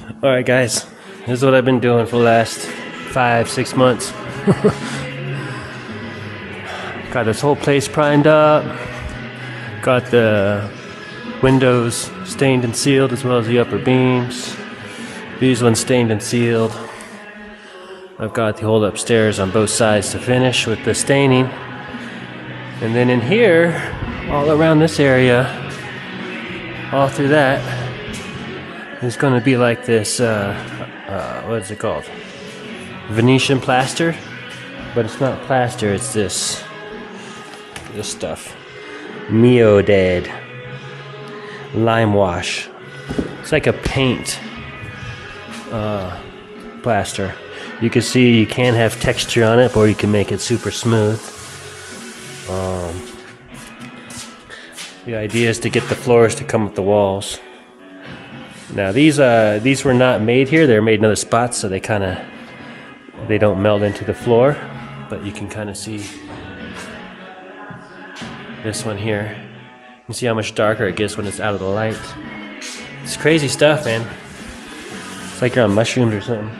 Alright guys, this is what I've been doing for the last 5-6 months. Got this whole place primed up. Got the windows stained and sealed as well as the upper beams. These ones stained and sealed. I've got the whole upstairs on both sides to finish with the staining. And then in here, all around this area, all through that, it's going to be like this, what is it called? Venetian plaster, but it's not plaster, it's this stuff. MEODED lime wash. It's like a paint plaster. You can see you can have texture on it, or you can make it super smooth. The idea is to get the floors to come with the walls. Now these were not made here, they're made in other spots, so they don't melt into the floor, but you can kind of see this one here. You can see how much darker it gets when it's out of the light. It's crazy stuff, man. It's like you're on mushrooms or something.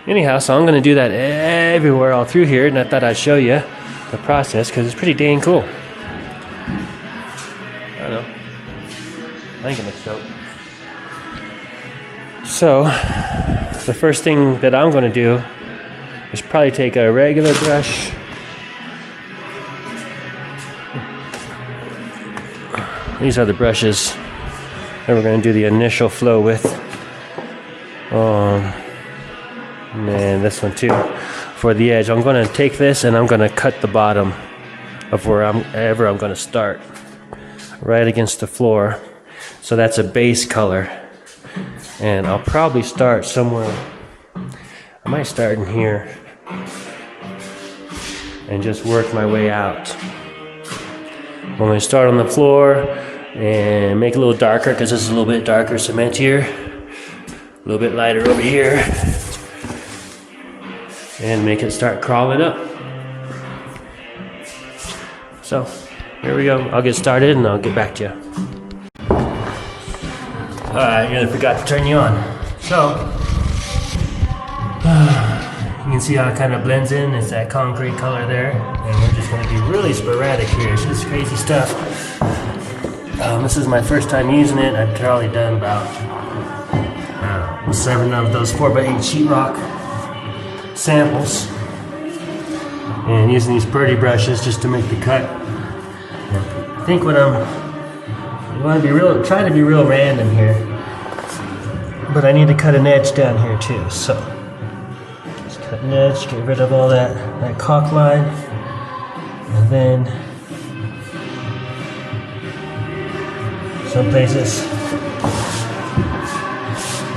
Anyhow, so I'm gonna do that everywhere all through here, and I thought I'd show you the process because it's pretty dang cool. I don't know. I think it looks dope. So, the first thing that I'm going to do is probably take a regular brush. These are the brushes that we're going to do the initial flow with. And this one too for the edge. I'm going to take this and I'm going to cut the bottom of wherever I'm going to start, right against the floor. So that's a base color, and I'll probably start somewhere. I might start in here and just work my way out. I'm going to start on the floor and make it a little darker because this is a little bit darker cement here, a little bit lighter over here, and make it start crawling up. So here we go. I'll get started and I'll get back to you. Alright, I forgot to turn you on. So, you can see how it kind of blends in. It's that concrete color there. And we're just going to be really sporadic here. It's just crazy stuff. This is my first time using it. I've probably done about 7 of those 4x8 sheetrock samples. And using these birdie brushes just to make the cut. I think what I'm trying to be real random here, but I need to cut an edge down here too. So just cut an edge, get rid of all that caulk line, and then some places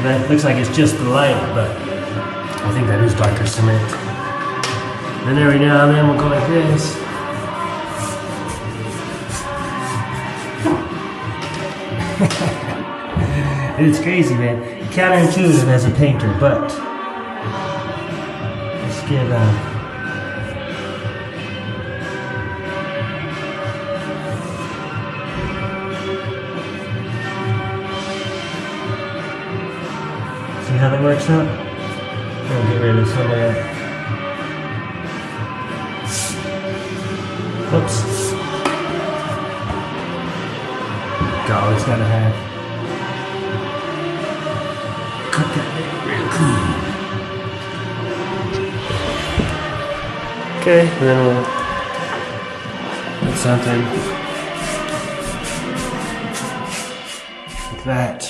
that looks like it's just the light, but I think that is darker cement. And every now and then we'll go like this. It's crazy, man. Counterintuitive as a painter, but let's get see how that works out? I'll get rid of some of that. Whoops. Always gotta have. Cut that real clean. Okay, and then we'll put something like that.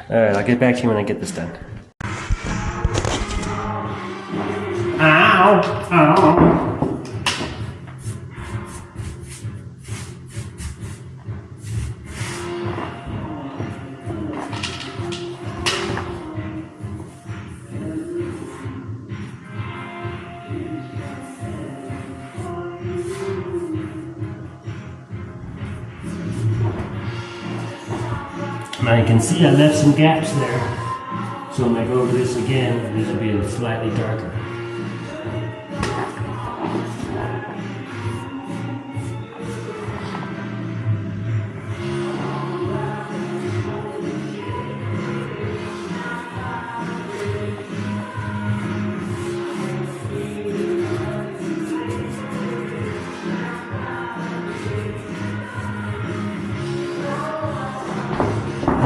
Alright, I'll get back to you when I get this done. Ow! Ow! Now you can see I left some gaps there, so when I go over this again, this will be slightly darker.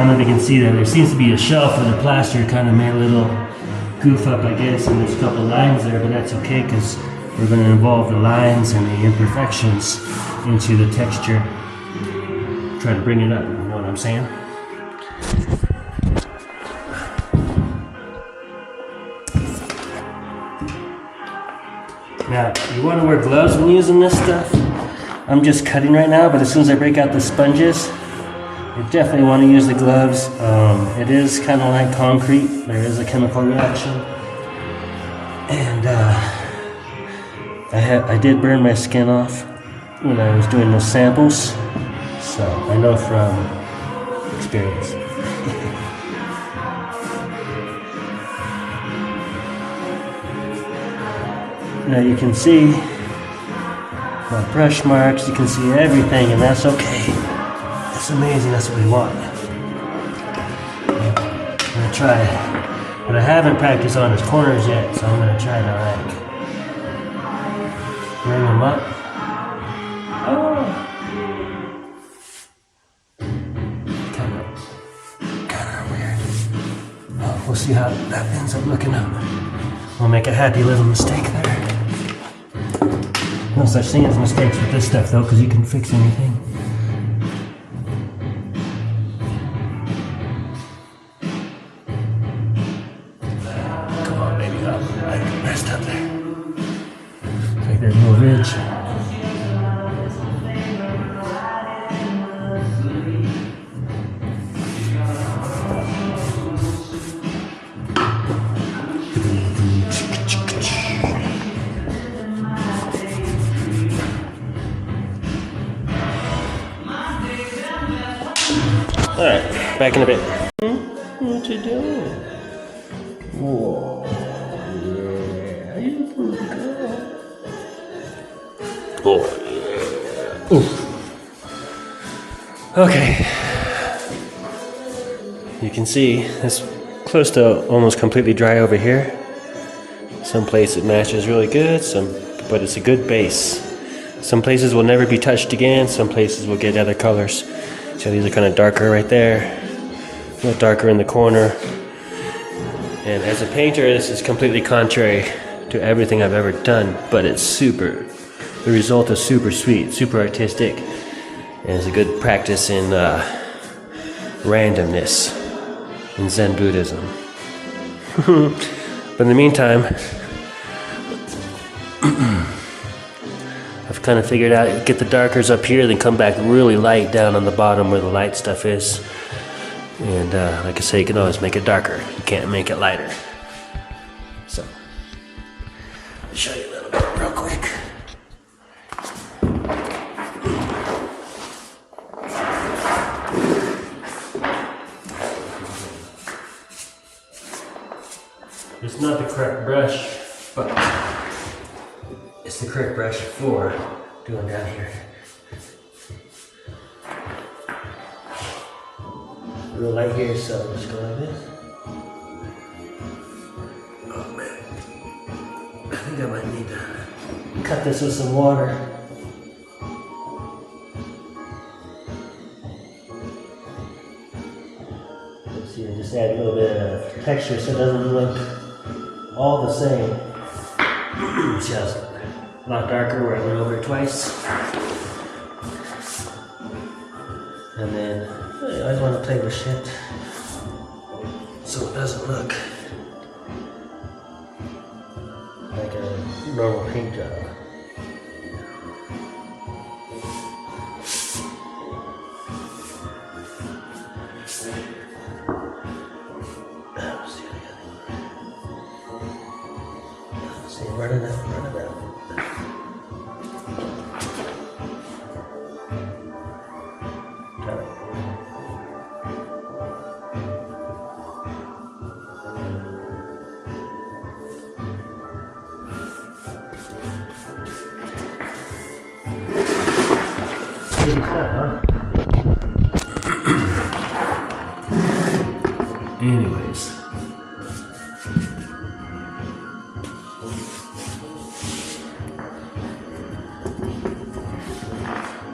don't know if you can see that. There seems to be a shelf where the plaster kind of made a little goof up, I guess, and there's a couple lines there, but that's okay because we're going to involve the lines and the imperfections into the texture. Try to bring it up, you know what I'm saying? Now, you want to wear gloves when using this stuff. I'm just cutting right now, but as soon as I break out the sponges, you definitely want to use the gloves. It is kind of like concrete. There is a chemical reaction. And I did burn my skin off when I was doing those samples. So I know from experience. Now you can see my brush marks, you can see everything, and that's okay. That's amazing, that's what we want. I'm gonna try it. What I haven't practiced on is corners yet, so I'm gonna try to like bring them up. Oh. Kinda weird. Oh, we'll see how that ends up looking up. We'll make a happy little mistake there. No such thing as mistakes with this stuff though, because you can fix anything. Come on, baby, up. Right, rest up there. It's like there's no ridge. Alright, back in a bit. What you doing? Whoa. Yeah, you pretty girl. Oh, yeah. Ooh. Okay. You can see it's close to almost completely dry over here. Some places it matches really good, but it's a good base. Some places will never be touched again, some places will get other colors. So these are kind of darker right there, a little darker in the corner. And as a painter, this is completely contrary to everything I've ever done, but it's the result is super sweet, super artistic, and it's a good practice in randomness in Zen Buddhism. But in the meantime, I've kind of figured out, get the darkers up here, then come back really light down on the bottom where the light stuff is. And like I say, you can always make it darker. You can't make it lighter. So, I'll show you a little bit real quick. It's not the correct brush, but it's the correct brush for doing down here. Real light here, so I'm just going like this. Oh man. I think I might need to cut this with some water. Let's see, I just add a little bit of texture so it doesn't look all the same. See how it's a lot darker where I went over it twice. And then I always want to play with shit so it doesn't look like a normal paint job. See, run it out. Anyways,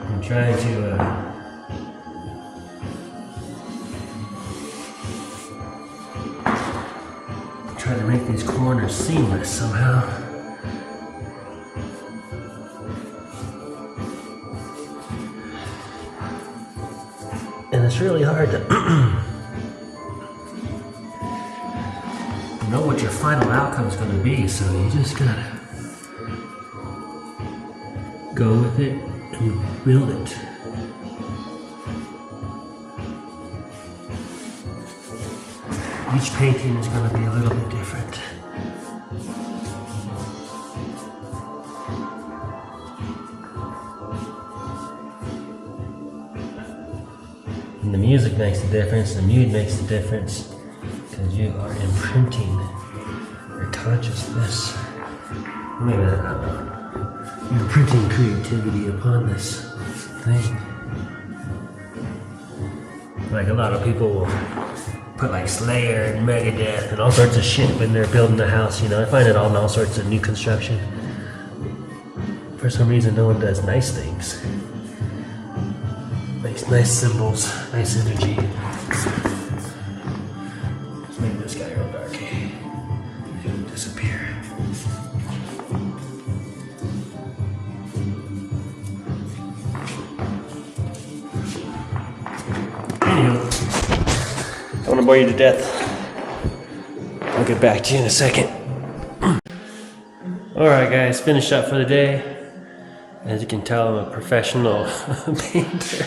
I'm trying to these corners seamless somehow. And it's really hard to know what your final outcome is going to be, so you just gotta go with it and build it. Each painting is going to be a little bit different. And the music makes the difference, the mood makes the difference, because you are imprinting your consciousness. Maybe you're imprinting creativity upon this thing. Like a lot of people will put like Slayer and MEODED and all sorts of shit when they're building a house, you know. I find it all in all sorts of new construction. For some reason, no one does nice things. Makes nice symbols, nice energy. Let's make this guy real dark. He'll disappear. Anywho, I want to bore you to death. I'll get back to you in a second. Alright guys, finished up for the day. As you can tell, I'm a professional painter.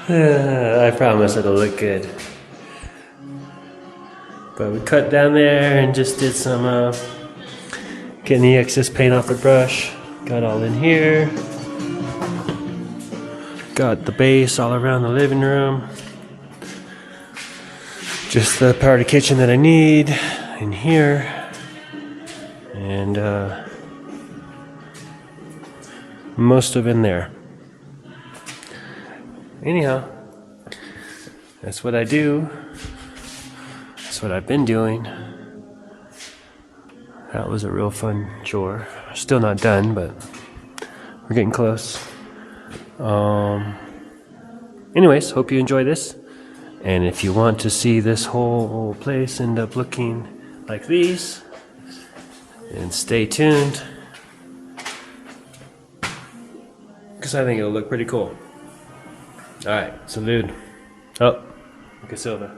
I promise it'll look good. But we cut down there and just did some getting the excess paint off the brush. Got all in here. Got the base all around the living room. Just the part of the kitchen that I need in here. And most of in there. Anyhow, that's what I do. That's what I've been doing. That was a real fun chore. Still not done, but we're getting close. Anyways, hope you enjoy this. And if you want to see this whole place end up looking like these, then stay tuned. Because I think it'll look pretty cool. Alright, salute. Oh, que Silva.